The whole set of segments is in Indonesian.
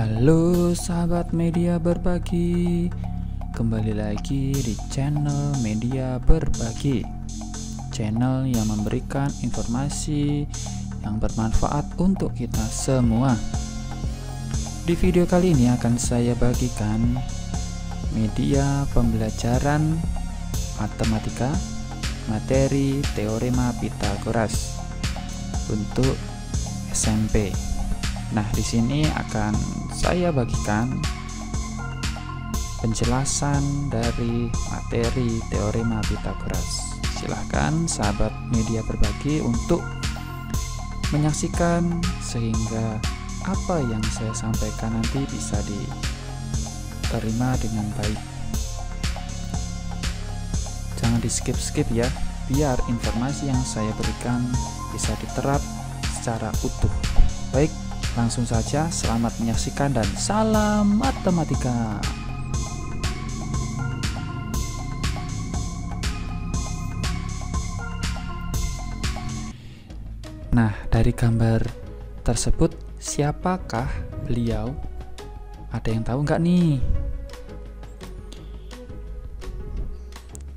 Halo sahabat media berbagi, kembali lagi di channel Media Berbagi, channel yang memberikan informasi yang bermanfaat untuk kita semua. Di video kali ini akan saya bagikan media pembelajaran matematika materi teorema Pythagoras untuk SMP. Nah, di sini akan saya bagikan penjelasan dari materi teorema Pythagoras. Silahkan sahabat media berbagi untuk menyaksikan sehingga apa yang saya sampaikan nanti bisa diterima dengan baik. Jangan di skip-skip ya, biar informasi yang saya berikan bisa diterap secara utuh. Baik, langsung saja, selamat menyaksikan dan salam matematika. Nah, dari gambar tersebut, siapakah beliau? Ada yang tahu nggak nih?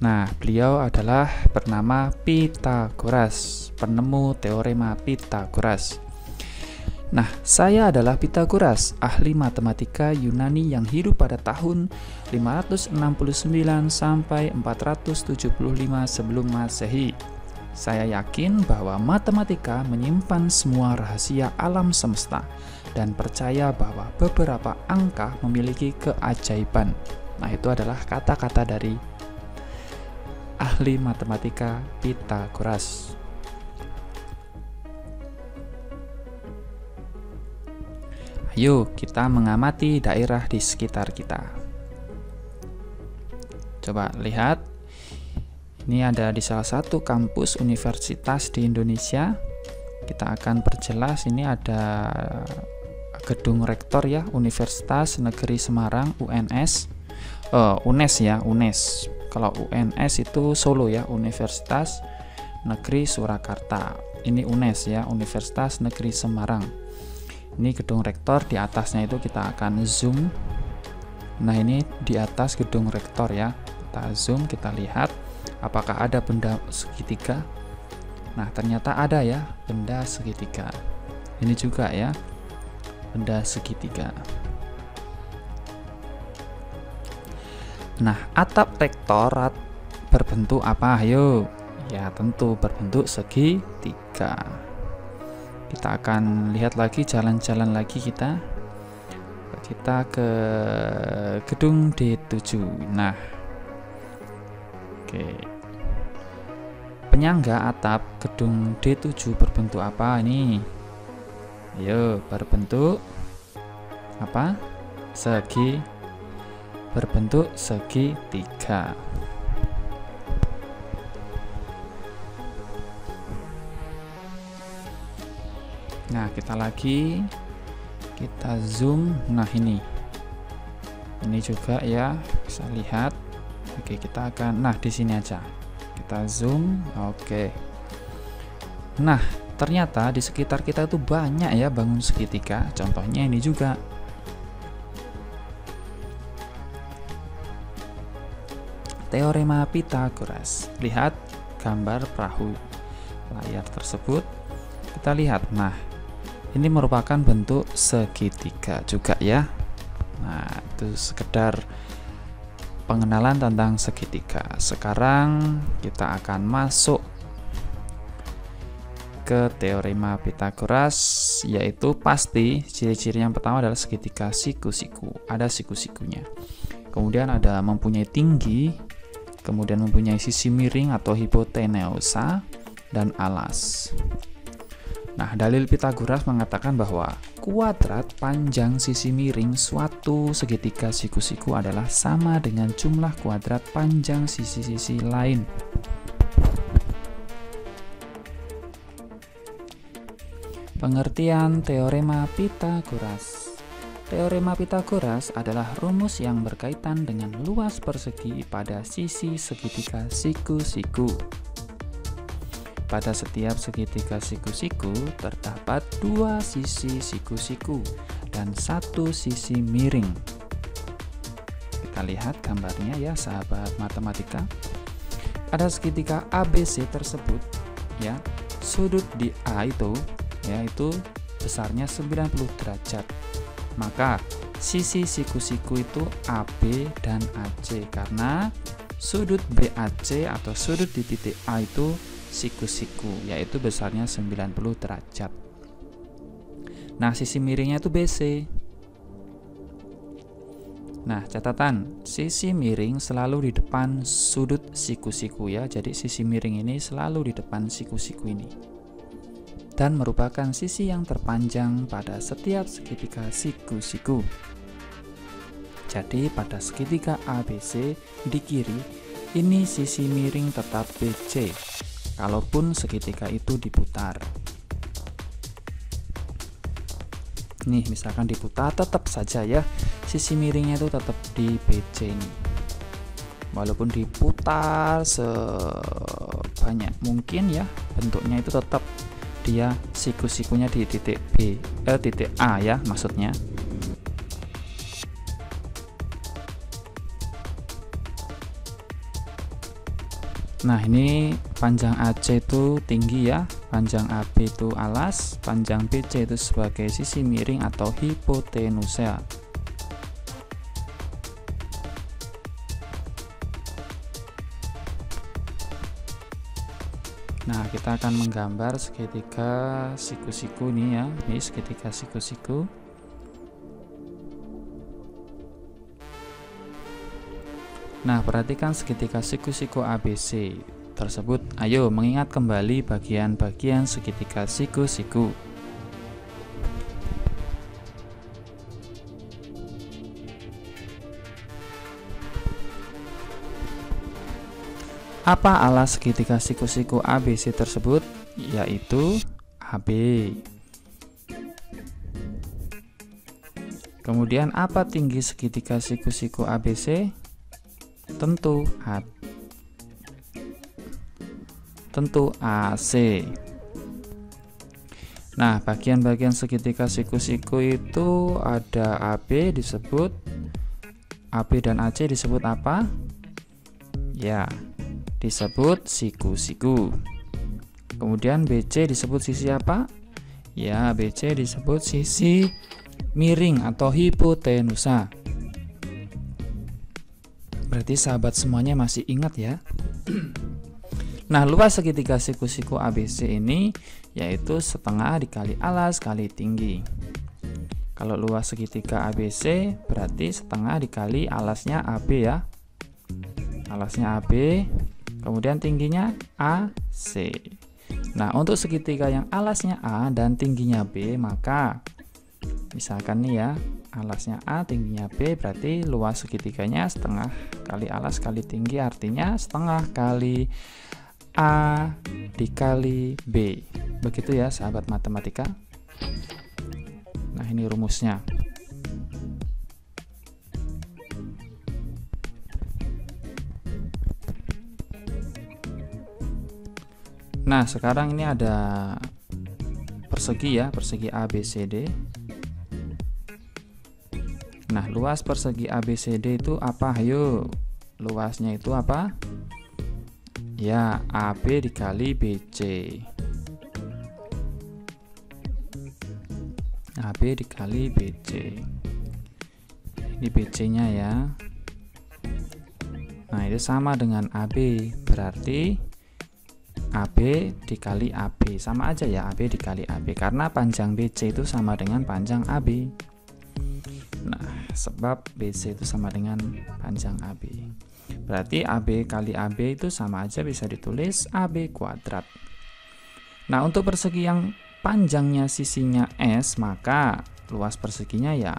Nah, beliau adalah bernama Pythagoras, penemu teorema Pythagoras. Nah, saya adalah Pythagoras, ahli matematika Yunani yang hidup pada tahun 569 sampai 475 sebelum Masehi. Saya yakin bahwa matematika menyimpan semua rahasia alam semesta dan percaya bahwa beberapa angka memiliki keajaiban. Nah, itu adalah kata-kata dari ahli matematika Pythagoras. Ayo kita mengamati daerah di sekitar kita. Coba lihat, ini ada di salah satu kampus universitas di Indonesia. Kita akan perjelas, ini ada gedung rektor ya, Universitas Negeri Semarang, UNS. UNES ya, UNES. Kalau UNS itu Solo ya, Universitas Negeri Surakarta. Ini UNES ya, Universitas Negeri Semarang. Ini gedung rektor, di atasnya itu kita akan zoom. Nah, ini di atas gedung rektor ya. Kita zoom, kita lihat apakah ada benda segitiga. Nah, ternyata ada ya, benda segitiga. Ini juga ya, benda segitiga. Nah, atap rektorat berbentuk apa? Ayo. Ya, tentu berbentuk segitiga. Kita akan lihat lagi, jalan-jalan lagi kita ke gedung D7. Nah, oke, penyangga atap gedung D7 berbentuk apa ini? Ayo, berbentuk apa? Berbentuk segitiga. Nah, kita zoom. Nah, ini juga ya, bisa lihat. Oke, kita akan, nah di sini aja kita zoom. Oke, nah ternyata di sekitar kita itu banyak ya bangun segitiga. Contohnya ini juga. Teorema Pythagoras. Lihat gambar perahu layar tersebut. Kita lihat, nah ini merupakan bentuk segitiga juga ya. Nah, itu sekedar pengenalan tentang segitiga. Sekarang kita akan masuk ke teorema Pythagoras, yaitu pasti ciri-ciri yang pertama adalah segitiga siku-siku. Ada siku-sikunya. Kemudian ada mempunyai tinggi, kemudian mempunyai sisi miring atau hipotenusa dan alas. Nah, dalil Pythagoras mengatakan bahwa kuadrat panjang sisi miring suatu segitiga siku-siku adalah sama dengan jumlah kuadrat panjang sisi-sisi lain. Pengertian teorema Pythagoras. Teorema Pythagoras adalah rumus yang berkaitan dengan luas persegi pada sisi segitiga siku-siku. Pada setiap segitiga siku-siku terdapat dua sisi siku-siku dan satu sisi miring. Kita lihat gambarnya ya sahabat matematika. Ada segitiga ABC tersebut ya. Sudut di A itu yaitu besarnya 90 derajat. Maka sisi siku-siku itu AB dan AC, karena sudut BAC atau sudut di titik A itu siku-siku, yaitu besarnya 90 derajat. Nah, sisi miringnya itu BC. Nah, catatan, sisi miring selalu di depan sudut siku-siku ya. Jadi sisi miring ini selalu di depan siku-siku ini. Dan merupakan sisi yang terpanjang pada setiap segitiga siku-siku. Jadi pada segitiga ABC di kiri, ini sisi miring tetap BC, kalaupun segitiga itu diputar. Nih, misalkan diputar, tetap saja ya, sisi miringnya itu tetap di BC ini. Walaupun diputar sebanyak mungkin ya, bentuknya itu tetap dia siku-sikunya di titik titik A ya maksudnya. Nah, ini panjang AC itu tinggi ya, panjang AB itu alas, panjang BC itu sebagai sisi miring atau hipotenusa. Nah, kita akan menggambar segitiga siku-siku nih ya. Ini segitiga siku-siku. Nah, perhatikan segitiga siku-siku ABC tersebut. Ayo mengingat kembali bagian-bagian segitiga siku-siku. Apa alas segitiga siku-siku ABC tersebut? Yaitu AB. Kemudian apa tinggi segitiga siku-siku ABC? Tentu AC. Nah, bagian-bagian segitiga siku-siku itu ada AB disebut, AB dan AC disebut apa? Ya, disebut siku-siku. Kemudian BC disebut sisi apa? Ya, BC disebut sisi miring atau hipotenusa. Berarti sahabat semuanya masih ingat ya. Nah, luas segitiga siku-siku ABC ini yaitu setengah dikali alas kali tinggi. Kalau luas segitiga ABC berarti setengah dikali alasnya AB ya. Alasnya AB, kemudian tingginya AC. Nah, untuk segitiga yang alasnya A dan tingginya B, maka misalkan nih ya, alasnya A, tingginya B, berarti luas segitiganya setengah kali alas kali tinggi, artinya setengah kali A dikali B. Begitu ya sahabat matematika. Nah, ini rumusnya. Nah, sekarang ini ada persegi ya, persegi ABCD. Nah, luas persegi ABCD itu apa? Ayo, luasnya itu apa? Ya, AB dikali BC. AB dikali BC. Ini BC-nya ya. Nah, itu sama dengan AB, berarti AB dikali AB. Sama aja ya, AB dikali AB, karena panjang BC itu sama dengan panjang AB. Nah, sebab BC itu sama dengan panjang AB, berarti AB kali AB itu sama aja, bisa ditulis AB kuadrat. Nah, untuk persegi yang panjangnya sisinya S, maka luas perseginya ya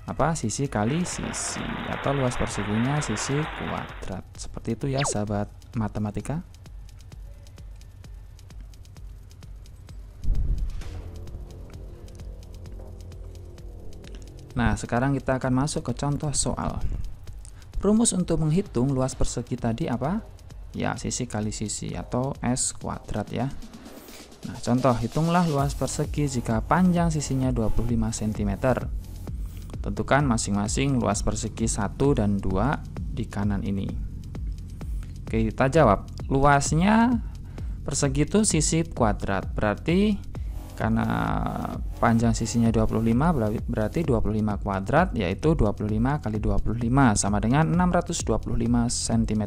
apa? Sisi kali sisi, atau luas perseginya sisi kuadrat. Seperti itu ya sahabat matematika. Nah, sekarang kita akan masuk ke contoh soal. Rumus untuk menghitung luas persegi tadi apa? Ya, sisi kali sisi atau S kuadrat ya. Nah, contoh, hitunglah luas persegi jika panjang sisinya 25 cm. Tentukan masing-masing luas persegi 1 dan 2 di kanan ini. Oke, kita jawab. Luasnya persegi itu sisi kuadrat. Berarti karena panjang sisinya 25, berarti 25 kuadrat, yaitu 25 kali 25 sama dengan 625 cm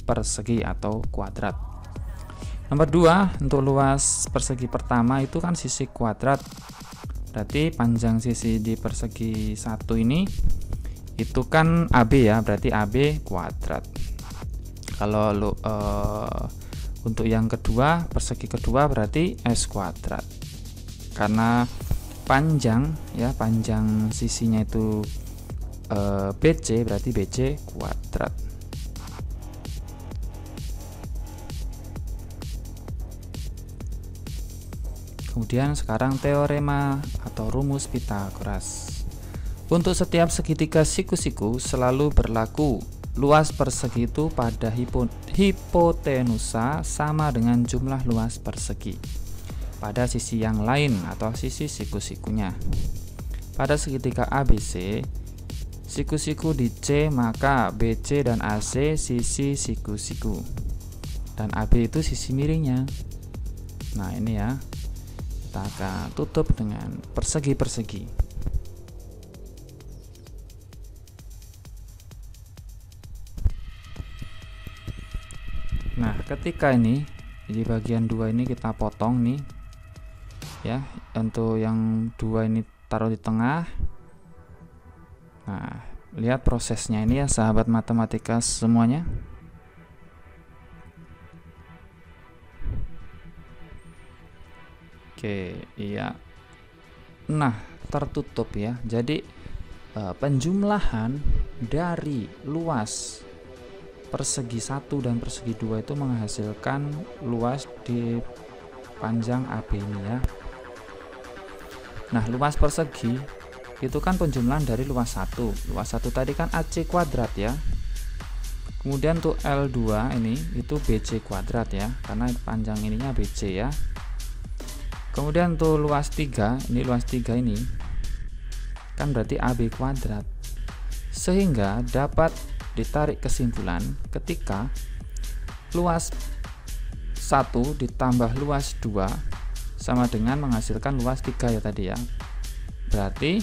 persegi atau kuadrat. Nomor 2, untuk luas persegi pertama itu kan sisi kuadrat. Berarti panjang sisi di persegi 1 ini itu kan AB ya, berarti AB kuadrat. Kalau untuk yang kedua, persegi kedua berarti S kuadrat. Karena panjang ya, panjang sisinya itu BC, berarti BC kuadrat. Kemudian sekarang teorema atau rumus Pythagoras. Untuk setiap segitiga siku-siku selalu berlaku luas persegi itu pada hipotenusa sama dengan jumlah luas persegi pada sisi yang lain atau sisi siku-sikunya. Pada segitiga ABC, siku-siku di C, maka BC dan AC sisi siku-siku dan AB itu sisi miringnya. Nah, ini ya, kita akan tutup dengan persegi-persegi. Nah, ketika ini di bagian 2 ini kita potong nih ya, untuk yang 2 ini taruh di tengah. Nah, lihat prosesnya ini ya sahabat matematika semuanya. Oke, iya. Nah, tertutup ya. Jadi penjumlahan dari luas persegi 1 dan persegi 2 itu menghasilkan luas di panjang AB ini ya. Nah, luas persegi itu kan penjumlahan dari luas 1. Luas 1 tadi kan AC kuadrat ya. Kemudian untuk L2 ini itu BC kuadrat ya, karena panjang ininya BC ya. Kemudian untuk luas 3, ini luas 3 ini kan berarti AB kuadrat. Sehingga dapat ditarik kesimpulan ketika luas 1 ditambah luas 2 sama dengan menghasilkan luas 3 ya tadi ya. Berarti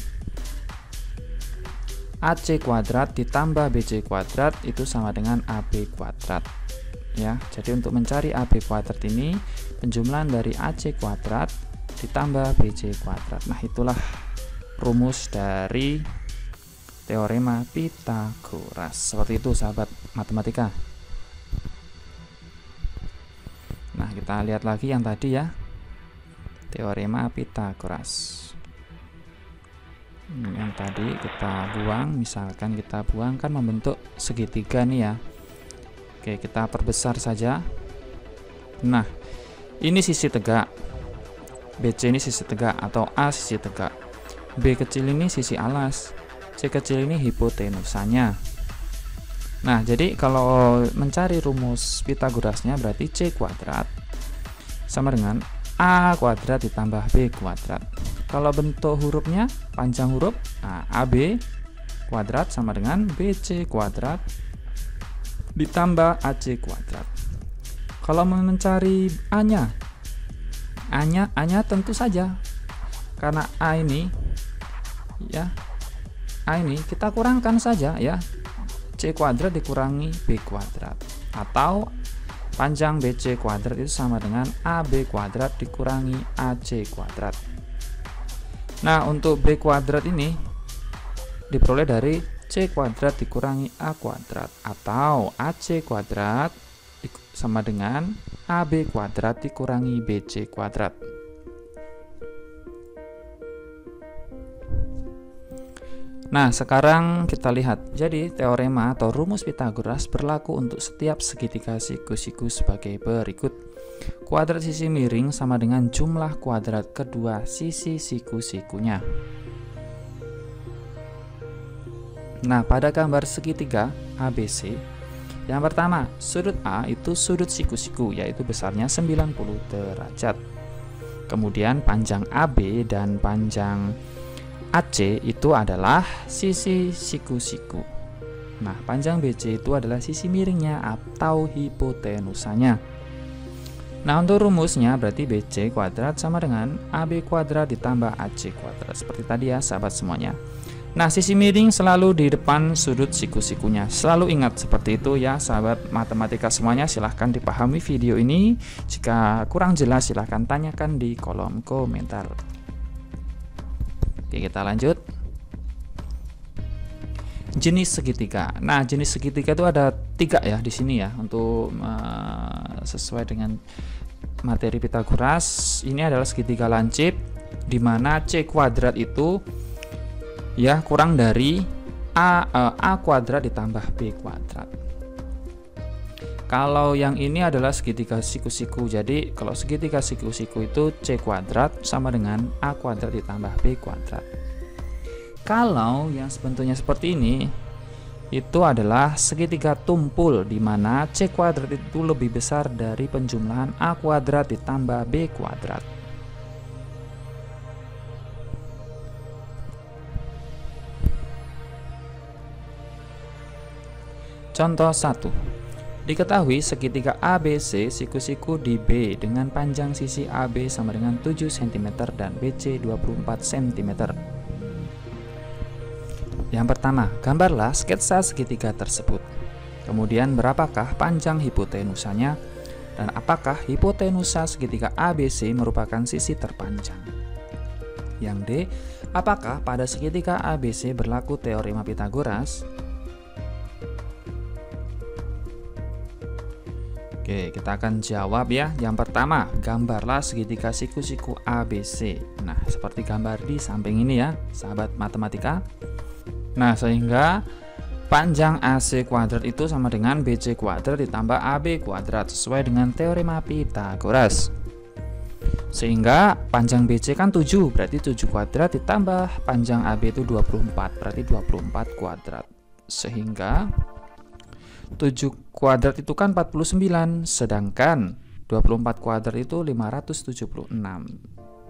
AC kuadrat ditambah BC kuadrat itu sama dengan AB kuadrat ya. Jadi untuk mencari AB kuadrat ini penjumlahan dari AC kuadrat ditambah BC kuadrat. Nah, itulah rumus dari teorema Pythagoras. Seperti itu sahabat matematika. Nah, kita lihat lagi yang tadi ya, teorema Pythagoras. Yang tadi kita buang, misalkan kita buang kan membentuk segitiga nih ya. Oke, kita perbesar saja. Nah, ini sisi tegak, BC ini sisi tegak atau A sisi tegak, B kecil ini sisi alas, C kecil ini hipotenusanya. Nah, jadi kalau mencari rumus Pythagorasnya berarti C kuadrat sama dengan A kuadrat ditambah B kuadrat. Kalau bentuk hurufnya panjang huruf, nah, AB kuadrat sama dengan BC kuadrat ditambah AC kuadrat. Kalau mau mencari A-nya tentu saja karena A ini ya, A ini kita kurangkan saja ya, C kuadrat dikurangi B kuadrat, atau panjang BC kuadrat itu sama dengan AB kuadrat dikurangi AC kuadrat. Nah, untuk B kuadrat ini diperoleh dari C kuadrat dikurangi A kuadrat, atau AC kuadrat sama dengan AB kuadrat dikurangi BC kuadrat. Nah, sekarang kita lihat. Jadi, teorema atau rumus Pythagoras berlaku untuk setiap segitiga siku-siku sebagai berikut. Kuadrat sisi miring sama dengan jumlah kuadrat kedua sisi siku-sikunya. Nah, pada gambar segitiga ABC, yang pertama, sudut A itu sudut siku-siku, yaitu besarnya 90 derajat. Kemudian panjang AB dan panjang AC itu adalah sisi siku-siku. Nah, panjang BC itu adalah sisi miringnya atau hipotenusanya. Nah, untuk rumusnya berarti BC kuadrat sama dengan AB kuadrat ditambah AC kuadrat. Seperti tadi ya sahabat semuanya. Nah, sisi miring selalu di depan sudut siku-sikunya. Selalu ingat seperti itu ya sahabat matematika semuanya. Silahkan dipahami video ini. Jika kurang jelas silahkan tanyakan di kolom komentar. Oke, kita lanjut. Jenis segitiga. Nah, jenis segitiga itu ada 3 ya di sini ya, untuk sesuai dengan materi Pitagoras. Ini adalah segitiga lancip di mana C kuadrat itu ya kurang dari A kuadrat ditambah B kuadrat. Kalau yang ini adalah segitiga siku-siku. Jadi kalau segitiga siku-siku itu C kuadrat sama dengan A kuadrat ditambah B kuadrat. Kalau yang bentuknya seperti ini itu adalah segitiga tumpul di mana C kuadrat itu lebih besar dari penjumlahan A kuadrat ditambah B kuadrat. Contoh 1. Diketahui segitiga ABC siku-siku di B dengan panjang sisi AB sama dengan 7 cm dan BC 24 cm. Yang pertama, gambarlah sketsa segitiga tersebut. Kemudian berapakah panjang hipotenusanya dan apakah hipotenusa segitiga ABC merupakan sisi terpanjang. Yang D, apakah pada segitiga ABC berlaku teorema Pitagoras? Oke, kita akan jawab ya. Yang pertama, gambarlah segitiga siku-siku ABC. Nah, seperti gambar di samping ini ya, sahabat matematika. Nah, sehingga panjang AC kuadrat itu sama dengan BC kuadrat ditambah AB kuadrat sesuai dengan teorema Pitagoras. Sehingga panjang BC kan 7, berarti 7 kuadrat ditambah panjang AB itu 24, berarti 24 kuadrat. Sehingga 7 kuadrat itu kan 49, sedangkan 24 kuadrat itu 576.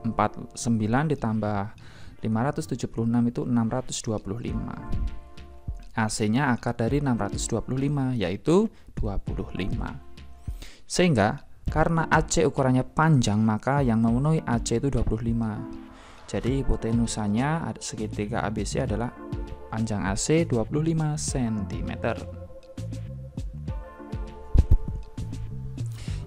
49 ditambah 576 itu 625. AC-nya akar dari 625 yaitu 25. Sehingga karena AC ukurannya panjang maka yang memenuhi AC itu 25. Jadi hipotenusanya segitiga ABC adalah panjang AC 25 cm.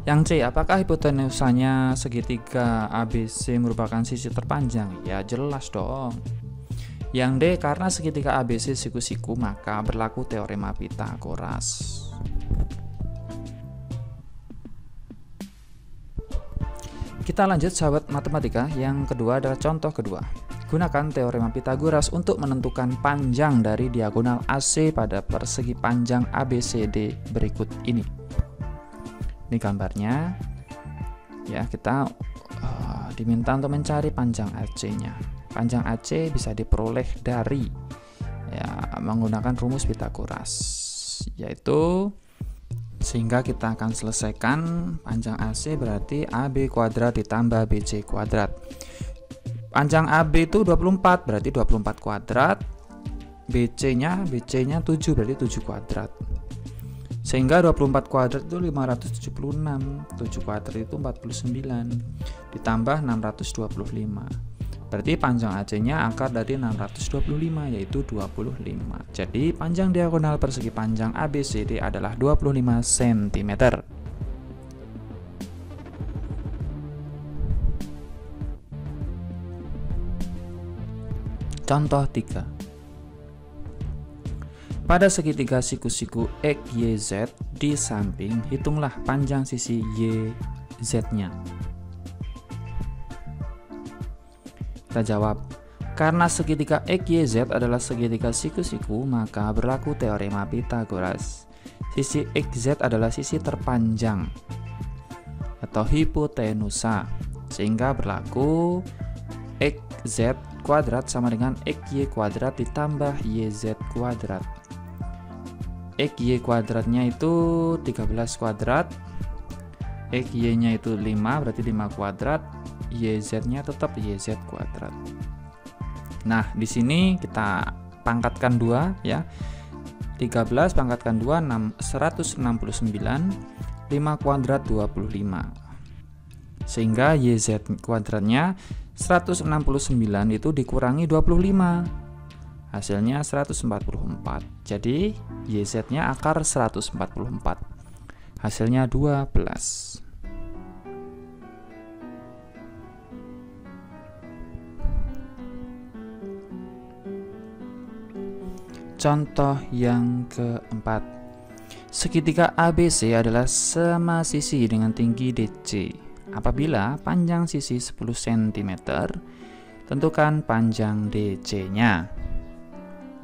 Yang C, apakah hipotenusanya segitiga ABC merupakan sisi terpanjang? Ya jelas dong. Yang D, karena segitiga ABC siku-siku maka berlaku teorema Pitagoras. Kita lanjut sahabat matematika. Yang kedua adalah contoh kedua. Gunakan teorema Pitagoras untuk menentukan panjang dari diagonal AC pada persegi panjang ABCD berikut ini. Ini gambarnya ya, kita diminta untuk mencari panjang AC-nya. Panjang AC bisa diperoleh dari ya menggunakan rumus Pitagoras, yaitu sehingga kita akan selesaikan panjang AC berarti AB kuadrat ditambah BC kuadrat. Panjang AB itu 24 berarti 24 kuadrat, BC-nya 7 berarti 7 kuadrat. Sehingga 24 kuadrat itu 576, 7 kuadrat itu 49, ditambah 625. Berarti panjang AC-nya akar dari 625 yaitu 25. Jadi panjang diagonal persegi panjang ABCD adalah 25 cm. Contoh 3. Pada segitiga siku-siku XYZ di samping, hitunglah panjang sisi YZ-nya. Kita jawab, karena segitiga XYZ adalah segitiga siku-siku, maka berlaku teorema Pitagoras. Sisi XZ adalah sisi terpanjang atau hipotenusa, sehingga berlaku XZ kuadrat sama dengan XY kuadrat ditambah YZ kuadrat. XY kuadratnya itu 13 kuadrat, XY nya itu 5 berarti 5 kuadrat, YZ-nya tetap YZ kuadrat. Nah, di sini kita pangkatkan 2 ya. 13 pangkatkan 2 169, 5 kuadrat 25. Sehingga YZ kuadratnya 169 itu dikurangi 25. Hasilnya 144. Jadi YZ-nya akar 144. Hasilnya 12. Contoh yang keempat. Segitiga ABC adalah sama sisi dengan tinggi DC. Apabila panjang sisi 10 cm, tentukan panjang DC-nya.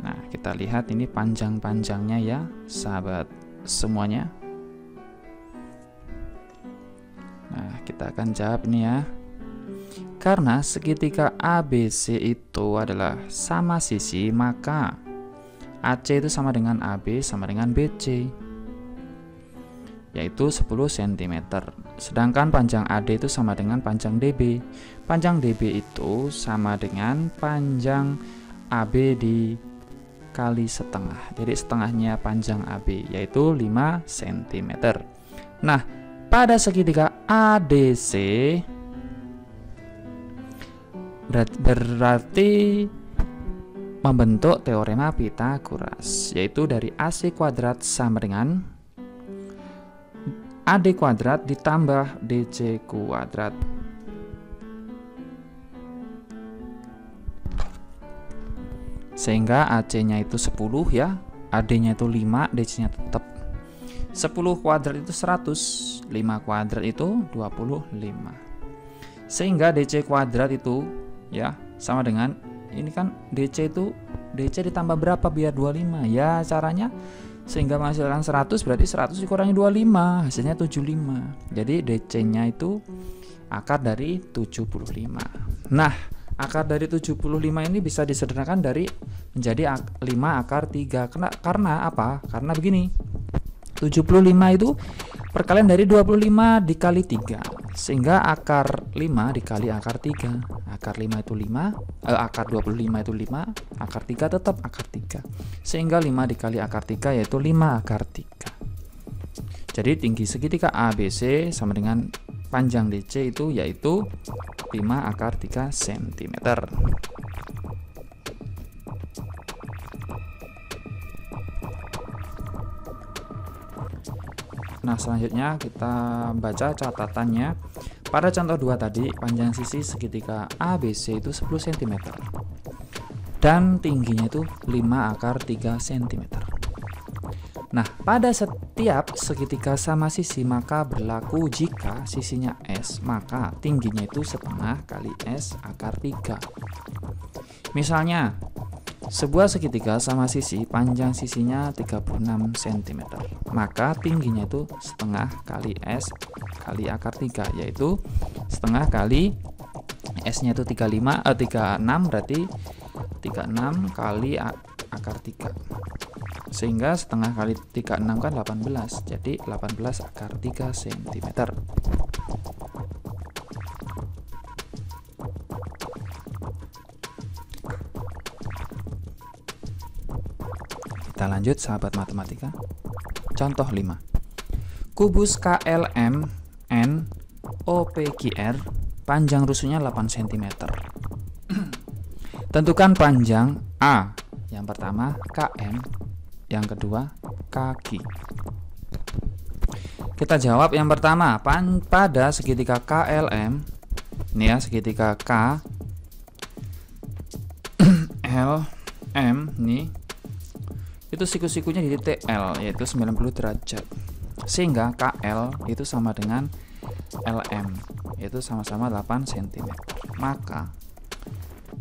Nah, kita lihat ini panjang-panjangnya ya, sahabat semuanya. Nah, kita akan jawab ini ya. Karena segitiga ABC itu adalah sama sisi, maka AC itu sama dengan AB sama dengan BC, yaitu 10 cm. Sedangkan panjang AD itu sama dengan panjang DB. Panjang DB itu sama dengan panjang AB dikali setengah. Jadi setengahnya panjang AB, yaitu 5 cm. Nah, pada segitiga ADC berarti membentuk teorema Pythagoras, yaitu dari AC kuadrat sama dengan AD kuadrat ditambah DC kuadrat. Sehingga AC-nya itu 10 ya, AD-nya itu 5, DC-nya tetap. 10 kuadrat itu 100, 5 kuadrat itu 25. Sehingga DC kuadrat itu ya sama dengan, ini kan DC itu, DC ditambah berapa biar 25? Ya caranya sehingga menghasilkan 100, berarti 100 dikurangi 25, hasilnya 75. Jadi DC-nya itu akar dari 75. Nah, akar dari 75 ini bisa disederhanakan dari menjadi 5 akar 3. Karena apa? Karena begini, 75 itu perkalian dari 25 dikali 3, sehingga akar 5 dikali akar 3. Akar 5 itu 5, akar 25 itu 5, akar 3 tetap akar 3. Sehingga 5 dikali akar 3 yaitu 5 akar 3. Jadi tinggi segitiga ABC sama dengan panjang DC itu yaitu 5 akar 3 cm. Nah, selanjutnya kita baca catatannya. Pada contoh 2 tadi, panjang sisi segitiga ABC itu 10 cm dan tingginya itu 5 akar 3 cm. Nah, pada setiap segitiga sama sisi maka berlaku jika sisinya S, maka tingginya itu setengah kali S akar 3. Misalnya, sebuah segitiga sama sisi, panjang sisinya 36 cm, maka tingginya itu setengah kali S kali akar 3, yaitu setengah kali S-nya itu 36, berarti 36 kali akar 3. Sehingga setengah kali 36 kan 18, jadi 18 akar 3 cm. Kita lanjut sahabat matematika. Contoh 5. Kubus KLMN OPQR panjang rusuknya 8 cm. Tentukan panjang A. Yang pertama KM, yang kedua kaki. Kita jawab yang pertama, pada segitiga KLM, ini ya segitiga K L M nih, itu siku-sikunya di titik L yaitu 90 derajat, sehingga KL itu sama dengan LM yaitu sama-sama 8 cm. Maka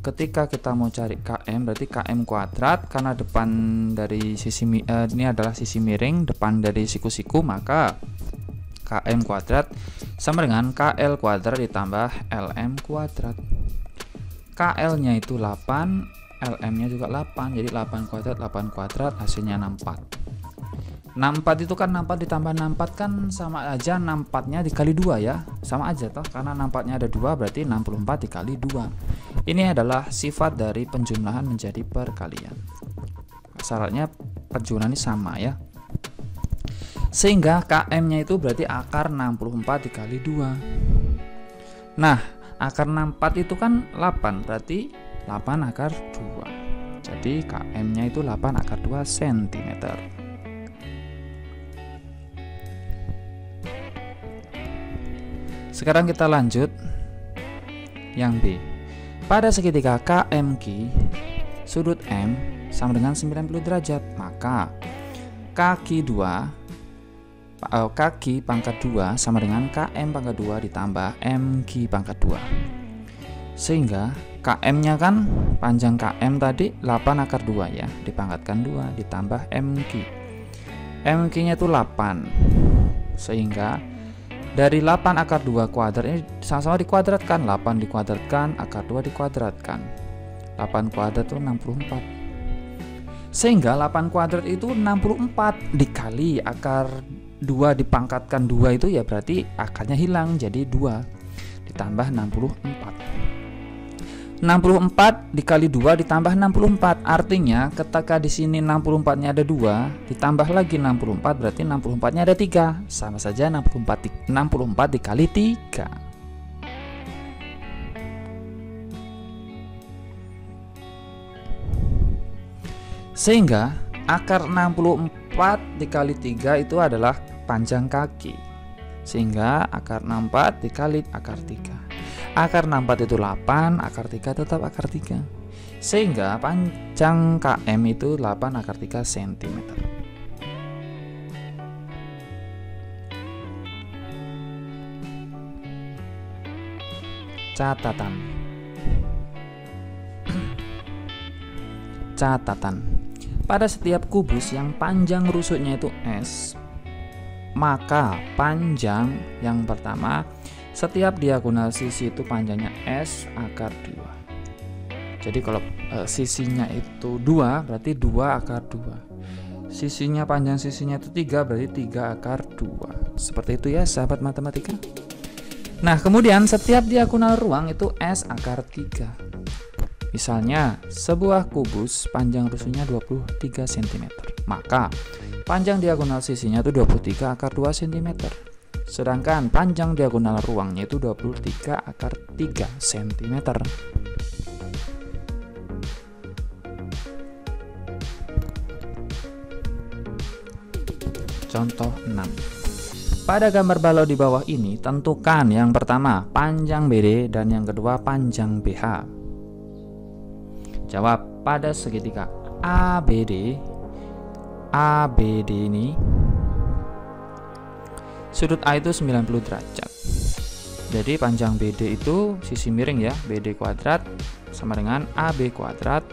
ketika kita mau cari KM, berarti KM kuadrat, karena depan dari sisi ini adalah sisi miring, depan dari siku-siku, maka KM kuadrat sama dengan KL kuadrat ditambah LM kuadrat. KL-nya itu 8, LM-nya juga 8, jadi 8 kuadrat hasilnya 64. 64 itu kan 64 ditambah 64 kan sama aja 64-nya dikali 2 ya. Sama aja toh, karena 64-nya ada 2 berarti 64 dikali 2. Ini adalah sifat dari penjumlahan menjadi perkalian. Syaratnya penjumlahan ini sama ya. Sehingga KM-nya itu berarti akar 64 dikali 2. Nah, akar 64 itu kan 8, berarti 8 akar 2. Jadi KM-nya itu 8 akar 2 cm. Sekarang kita lanjut yang B. Pada segitiga KMQ, sudut M sama dengan 90 derajat, maka kaki pangkat 2 sama dengan KM pangkat 2 ditambah MQ pangkat 2. Sehingga KM-nya kan panjang KM tadi 8 akar 2 ya, dipangkatkan 2 ditambah MQ. MQ-nya itu 8. Sehingga dari 8 akar 2 kuadrat ini sama-sama dikuadratkan. 8 dikuadratkan, akar 2 dikuadratkan. 8 kuadrat itu 64. Sehingga 8 kuadrat itu 64 dikali akar 2 dipangkatkan 2 itu ya berarti akarnya hilang jadi 2 ditambah 64. 64 dikali 2 ditambah 64. Artinya ketika di sini 64-nya ada 2 ditambah lagi 64 berarti 64-nya ada 3. Sama saja 64 dikali 3. Sehingga akar 64 dikali 3 itu adalah panjang kaki. Sehingga akar 64 dikali akar 3. Akar 64 itu 8, akar 3 tetap akar 3. Sehingga panjang KM itu 8 akar 3 cm. Catatan. Pada setiap kubus yang panjang rusuknya itu S, maka panjang yang pertama setiap diagonal sisi itu panjangnya S akar 2. Jadi kalau sisinya itu 2 berarti 2 akar 2. Panjang sisinya itu 3 berarti 3 akar 2. Seperti itu ya sahabat matematika. Nah, kemudian setiap diagonal ruang itu S akar 3. Misalnya sebuah kubus panjang rusuknya 23 cm, maka panjang diagonal sisinya itu 23 akar 2 cm. Sedangkan panjang diagonal ruangnya itu 23 akar 3 cm. Contoh 6. Pada gambar balok di bawah ini, tentukan yang pertama panjang BD dan yang kedua panjang BH. Jawab, pada segitiga ABD ini sudut A itu 90 derajat. Jadi panjang BD itu sisi miring ya, BD kuadrat sama dengan AB kuadrat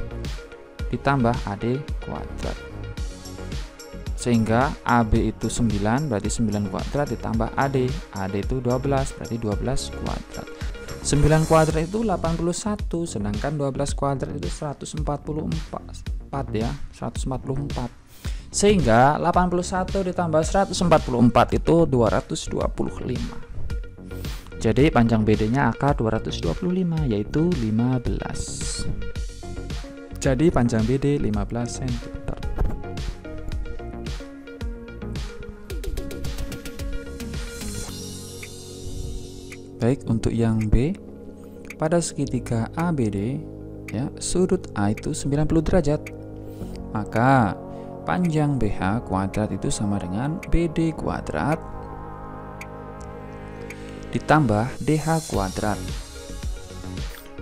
ditambah AD kuadrat. Sehingga AB itu 9 berarti 9 kuadrat ditambah AD. AD itu 12 berarti 12 kuadrat. 9 kuadrat itu 81, sedangkan 12 kuadrat itu 144 ya, 144. Sehingga 81 ditambah 144 itu 225. Jadi panjang BD-nya akar 225 yaitu 15. Jadi panjang BD 15 cm. Baik, untuk yang B, pada segitiga ABD ya, sudut A itu 90 derajat. Maka panjang BH kuadrat itu sama dengan BD kuadrat ditambah DH kuadrat.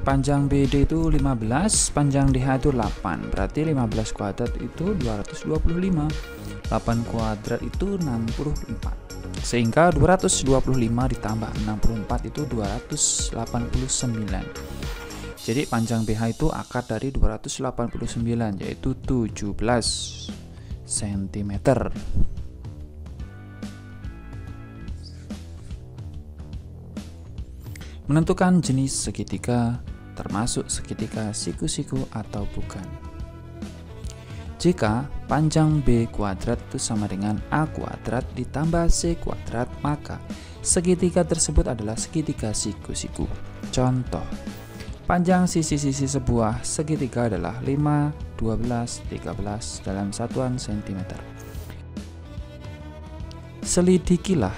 Panjang BD itu 15, panjang DH itu 8. Berarti 15 kuadrat itu 225. 8 kuadrat itu 64. Sehingga 225 ditambah 64 itu 289. Jadi panjang BH itu akar dari 289 yaitu 17 cm. Menentukan jenis segitiga termasuk segitiga siku-siku atau bukan. Jika panjang B kuadrat itu sama dengan A kuadrat ditambah C kuadrat, maka segitiga tersebut adalah segitiga siku-siku. Contoh, panjang sisi-sisi sebuah segitiga adalah 5, 12, 13 dalam satuan cm. Selidikilah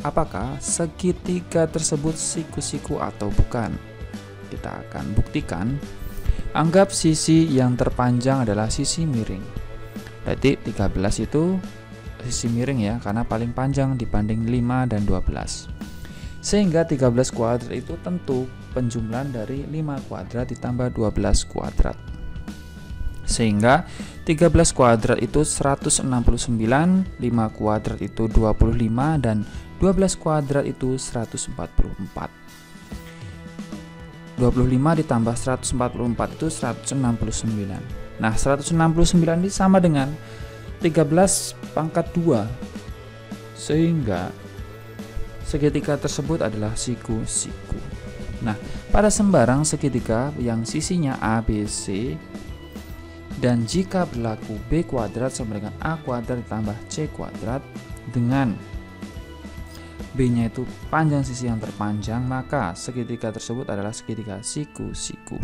apakah segitiga tersebut siku-siku atau bukan. Kita akan buktikan. Anggap sisi yang terpanjang adalah sisi miring. Berarti 13 itu sisi miring ya, karena paling panjang dibanding 5 dan 12. Sehingga 13 kuadrat itu tentu penjumlahan dari 5 kuadrat ditambah 12 kuadrat. Sehingga 13 kuadrat itu 169, 5 kuadrat itu 25, dan 12 kuadrat itu 144. 25 ditambah 144 itu 169. Nah, 169 ini sama dengan 13 pangkat 2. Sehingga segitiga tersebut adalah siku-siku. Nah, pada sembarang segitiga yang sisinya A, B, C, dan jika berlaku B kuadrat sama dengan A kuadrat ditambah C kuadrat, dengan B-nya itu panjang sisi yang terpanjang, maka segitiga tersebut adalah segitiga siku-siku.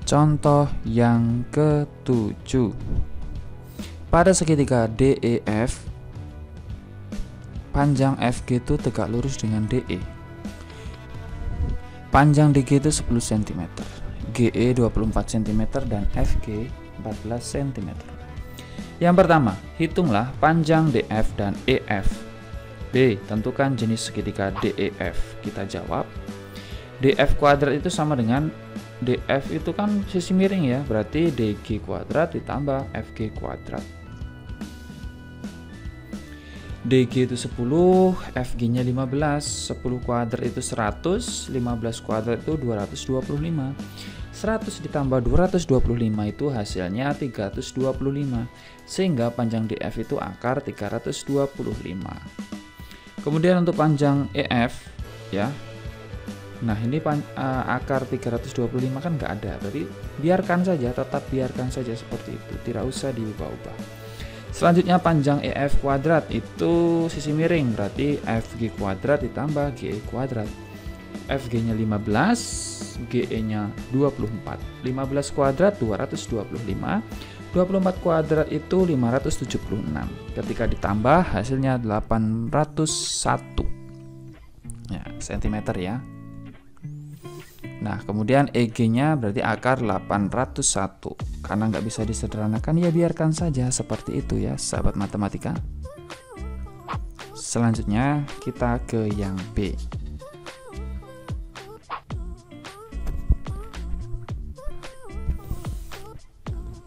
Contoh yang ke-7. Pada segitiga DEF, panjang FG itu tegak lurus dengan DE. Panjang DG itu 10 cm, GE 24 cm, dan FG 14 cm. Yang pertama, hitunglah panjang DF dan EF. B. Tentukan jenis segitiga DEF. Kita jawab, DF kuadrat itu sama dengan DF itu kan sisi miring ya, berarti DG kuadrat ditambah FG kuadrat. DG itu 10, FG-nya 15, 10 kuadrat itu 100, 15 kuadrat itu 225. 100 ditambah 225 itu hasilnya 325, sehingga panjang DF itu akar 325. Kemudian untuk panjang EF ya, nah ini akar 325 kan nggak ada, berarti biarkan saja, tetap biarkan saja seperti itu, tidak usah diubah-ubah. Selanjutnya panjang EF kuadrat itu sisi miring, berarti FG kuadrat ditambah GE kuadrat. FG-nya 15, GE-nya 24. 15 kuadrat 225, 24 kuadrat itu 576. Ketika ditambah hasilnya 801 ya, cm ya. Nah, kemudian EG-nya berarti akar 801. Karena nggak bisa disederhanakan, ya biarkan saja seperti itu ya, sahabat matematika. Selanjutnya kita ke yang B.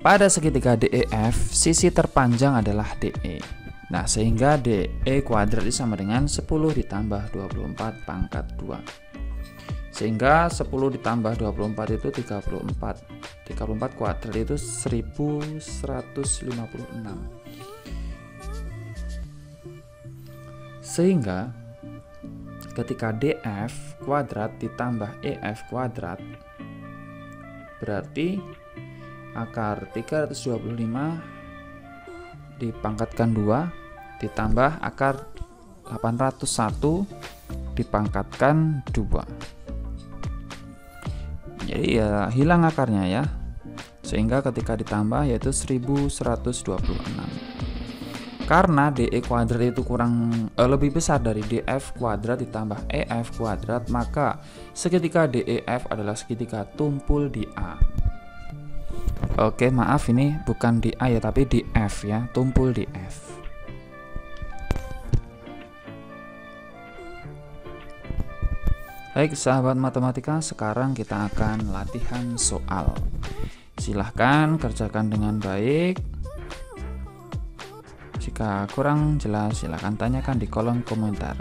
Pada segitiga DEF, sisi terpanjang adalah DE. Nah, sehingga DE kuadrat sama dengan 10 ditambah 24 pangkat 2. Sehingga 10 ditambah 24 itu 34. 34 kuadrat itu 1156. Sehingga ketika DF kuadrat ditambah EF kuadrat, berarti akar 325 dipangkatkan 2 ditambah akar 801 dipangkatkan 2. Jadi ya hilang akarnya ya. Sehingga ketika ditambah yaitu 1126. Karena DE kuadrat itu lebih besar dari DF kuadrat ditambah EF kuadrat, maka segitiga DEF adalah segitiga tumpul di A. Oke, maaf ini bukan di A ya, tapi di F ya, tumpul di F. Baik sahabat matematika, sekarang kita akan latihan soal. Silahkan kerjakan dengan baik. Jika kurang jelas silahkan tanyakan di kolom komentar.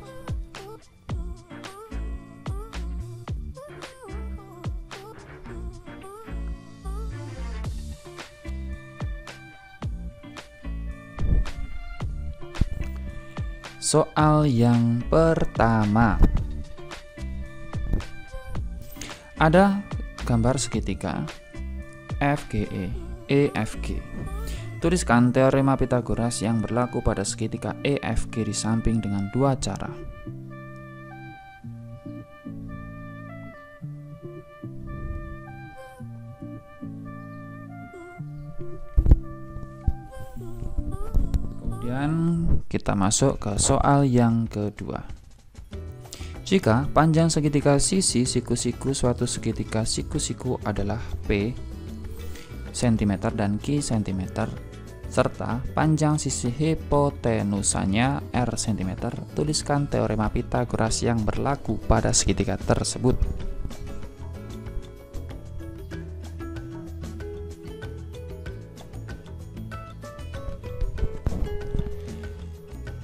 Soal yang pertama. Ada gambar segitiga FGE, EFG. Tuliskan teorema Pythagoras yang berlaku pada segitiga EFG di samping dengan dua cara. Kemudian kita masuk ke soal yang kedua. Jika panjang segitiga sisi siku-siku suatu segitiga siku-siku adalah P cm dan Q cm, serta panjang sisi hipotenusanya R cm, tuliskan teorema Pythagoras yang berlaku pada segitiga tersebut.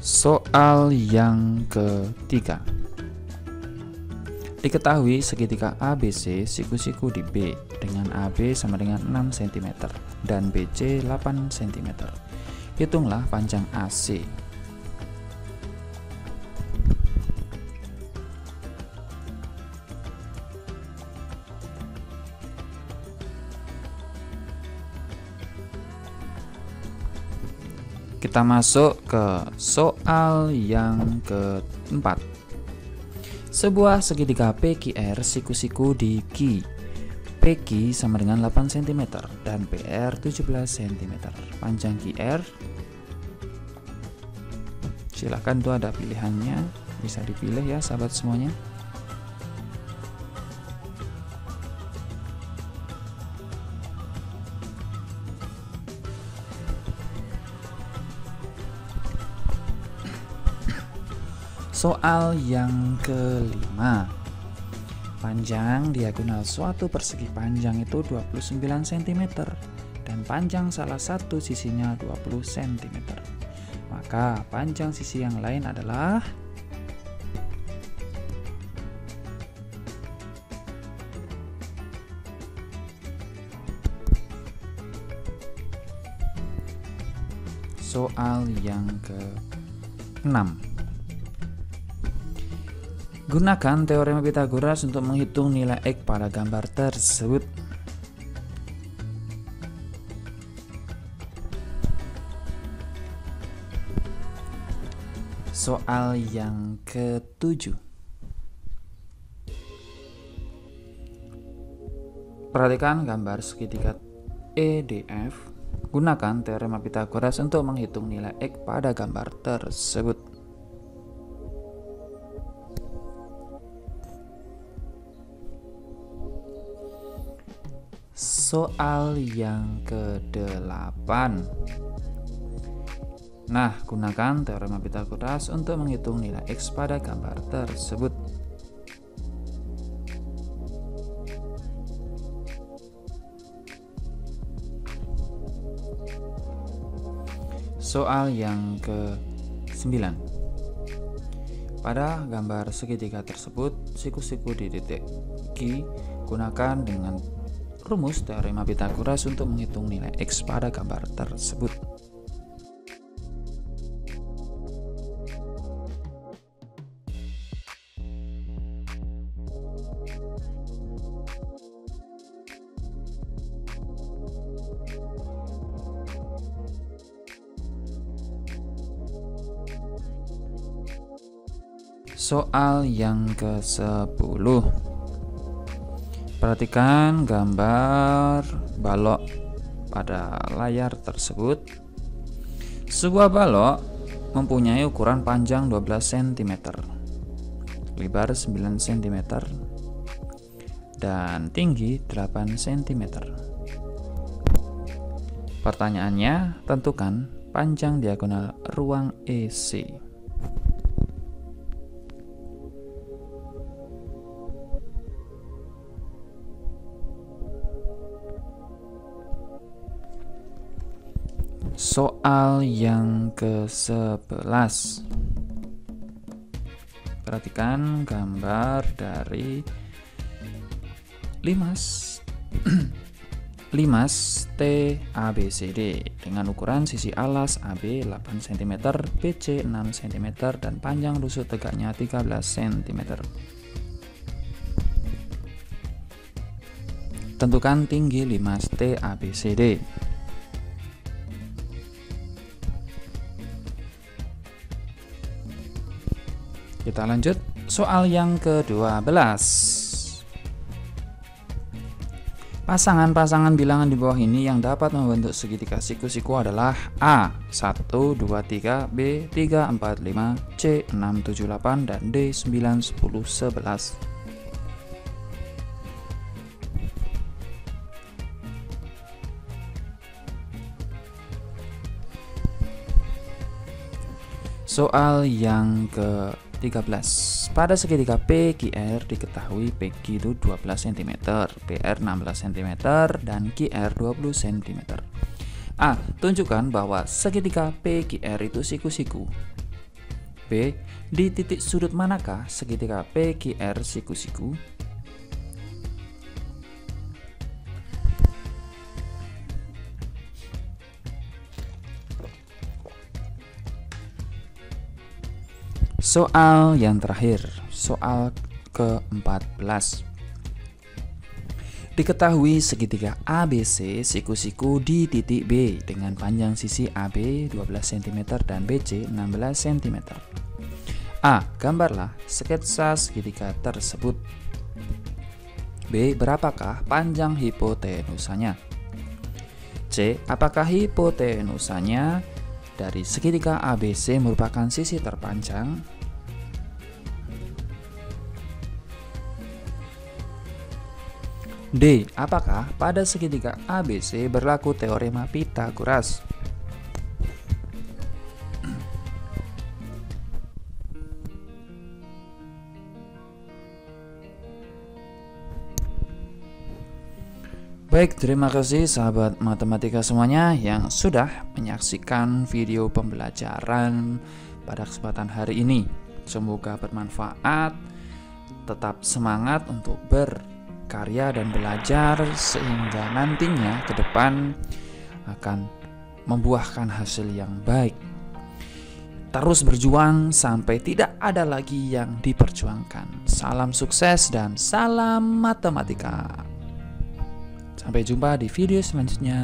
Soal yang ketiga. Diketahui segitiga ABC siku-siku di B dengan AB sama dengan 6 cm dan BC 8 cm. Hitunglah panjang AC. Kita masuk ke soal yang keempat. Sebuah segitiga PQR siku-siku di Q. PQ sama dengan 8 cm dan PR 17 cm. Panjang QR, silahkan tuh ada pilihannya, bisa dipilih ya sahabat semuanya. Soal yang kelima. Panjang diagonal suatu persegi panjang itu 29 cm dan panjang salah satu sisinya 20 cm. Maka panjang sisi yang lain adalah soal yang ke-6. Gunakan teorema Pythagoras untuk menghitung nilai X pada gambar tersebut. Soal yang ke-7. Perhatikan gambar segitiga EDF. Gunakan teorema Pythagoras untuk menghitung nilai X pada gambar tersebut. Soal yang ke-8. Nah, gunakan teorema Pythagoras untuk menghitung nilai X pada gambar tersebut. Soal yang ke-9. Pada gambar segitiga tersebut, siku-siku di titik Q, gunakan dengan rumus teorema Pythagoras untuk menghitung nilai X pada gambar tersebut. Soal yang ke-10. Perhatikan gambar balok pada layar tersebut. Sebuah balok mempunyai ukuran panjang 12 cm, lebar 9 cm, dan tinggi 8 cm. Pertanyaannya, tentukan panjang diagonal ruang EC. Soal yang ke-11. Perhatikan gambar dari limas TABCD dengan ukuran sisi alas AB 8 cm, BC 6 cm, dan panjang rusuk tegaknya 13 cm. Tentukan tinggi 5T ABCD. Kita lanjut soal yang ke-12. Pasangan-pasangan bilangan di bawah ini yang dapat membentuk segitiga siku-siku adalah A 1, 2, 3, B 3, 4, 5, C 6, 7, 8, dan D 9, 10, 11. Soal yang ke-13. Pada segitiga PQR diketahui PQ itu 12 cm, PR 16 cm, dan QR 20 cm. A. Tunjukkan bahwa segitiga PQR itu siku-siku. B. Di titik sudut manakah segitiga PQR siku-siku? Soal yang terakhir, soal ke-14. Diketahui segitiga ABC siku-siku di titik B dengan panjang sisi AB 12 cm dan BC 16 cm. A. Gambarlah sketsa segitiga tersebut. B. Berapakah panjang hipotenusanya? C. Apakah hipotenusanya dari segitiga ABC merupakan sisi terpanjang? D. Apakah pada segitiga ABC berlaku teorema Pythagoras? Baik, terima kasih sahabat matematika semuanya yang sudah menyaksikan video pembelajaran pada kesempatan hari ini. Semoga bermanfaat, tetap semangat untuk berkarya dan belajar sehingga nantinya ke depan akan membuahkan hasil yang baik. Terus berjuang sampai tidak ada lagi yang diperjuangkan. Salam sukses dan salam matematika. Sampai jumpa di video selanjutnya.